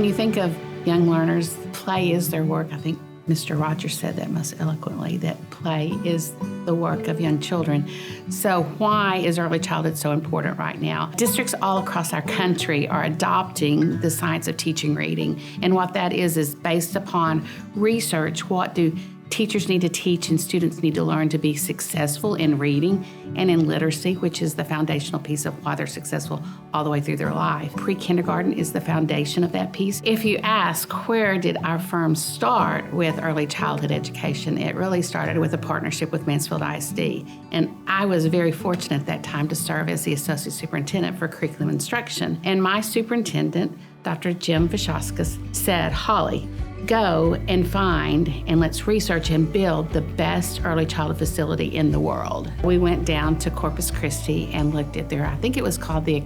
when you think of young learners, play is their work. I think Mr. Rogers said that most eloquently, that play is the work of young children. So why is early childhood so important right now? Districts all across our country are adopting the science of teaching reading. And what that is based upon research. What do teachers need to teach and students need to learn to be successful in reading and in literacy, which is the foundational piece of why they're successful all the way through their life. Pre-kindergarten is the foundation of that piece. If you ask, where did our firm start with early childhood education? It really started with a partnership with Mansfield ISD. And I was very fortunate at that time to serve as the Associate Superintendent for Curriculum Instruction. And my superintendent, Dr. Jim Vashoskas, said, Holly, go and find and let's research and build the best early childhood facility in the world. We went down to Corpus Christi and looked at I think it was called the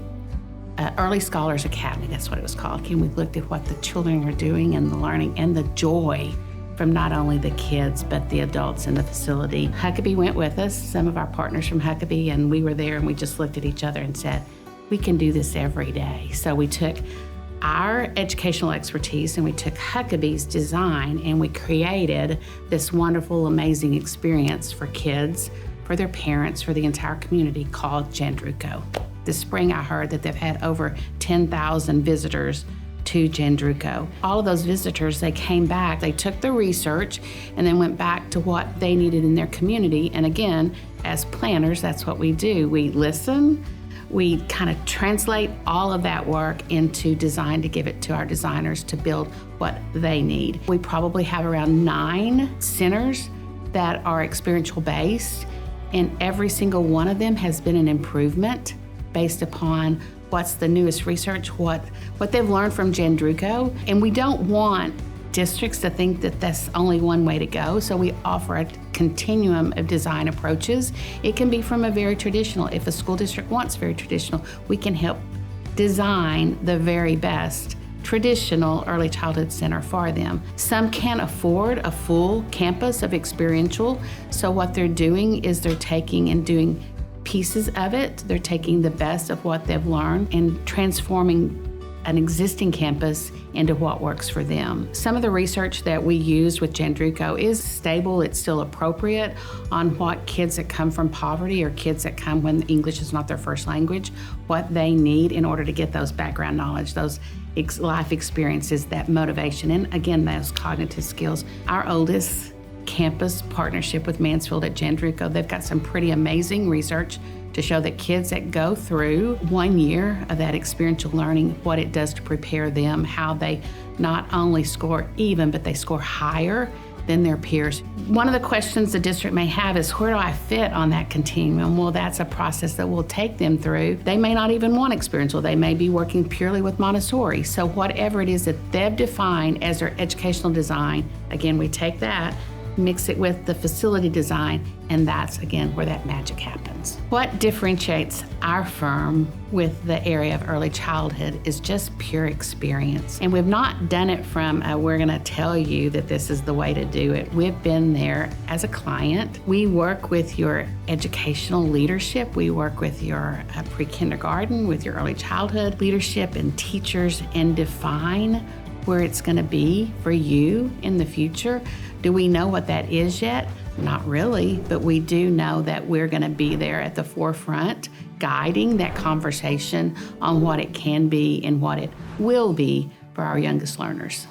Early Scholars Academy, that's what it was called. And we looked at what the children are doing and the learning and the joy from not only the kids, but the adults in the facility. Huckabee went with us, some of our partners from Huckabee, and we were there and we just looked at each other and said, we can do this every day. So we took our educational expertise and we took Huckabee's design and we created this wonderful, amazing experience for kids, for their parents, for the entire community called Jandruco. This spring I heard that they've had over 10,000 visitors to Jandruco. All of those visitors, they came back, they took the research and then went back to what they needed in their community. And again, as planners, that's what we do. We listen, we kind of translate all of that work into design to give it to our designers to build what they need. We probably have around 9 centers that are experiential based, and every single one of them has been an improvement based upon what's the newest research, what they've learned from Jandruco. And we don't want districts to think that that's only one way to go, so we offer a continuum of design approaches. It can be from a very traditional, if a school district wants very traditional, we can help design the very best traditional early childhood center for them. Some can't afford a full campus of experiential, so what they're doing is they're taking and doing pieces of it. They're taking the best of what they've learned and transforming an existing campus into what works for them. Some of the research that we used with Jandruco is stable, it's still appropriate on what kids that come from poverty or kids that come when English is not their first language, what they need in order to get those background knowledge, those life experiences, that motivation, and again, those cognitive skills. Our oldest campus partnership with Mansfield at Jandruco, they've got some pretty amazing research to show that kids that go through 1 year of that experiential learning, what it does to prepare them, how they not only score even, but they score higher than their peers. One of the questions the district may have is, where do I fit on that continuum? Well, that's a process that we'll take them through. They may not even want experiential. They may be working purely with Montessori. So whatever it is that they've defined as their educational design, again, we take that, mix it with the facility design, and that's, again, where that magic happens. What differentiates our firm with the area of early childhood is just pure experience. And we've not done it from, we're gonna tell you that this is the way to do it. We've been there as a client. We work with your educational leadership. We work with your pre-kindergarten, with your early childhood leadership and teachers, and define where it's going to be for you in the future. Do we know what that is yet? Not really, but we do know that we're going to be there at the forefront, guiding that conversation on what it can be and what it will be for our youngest learners.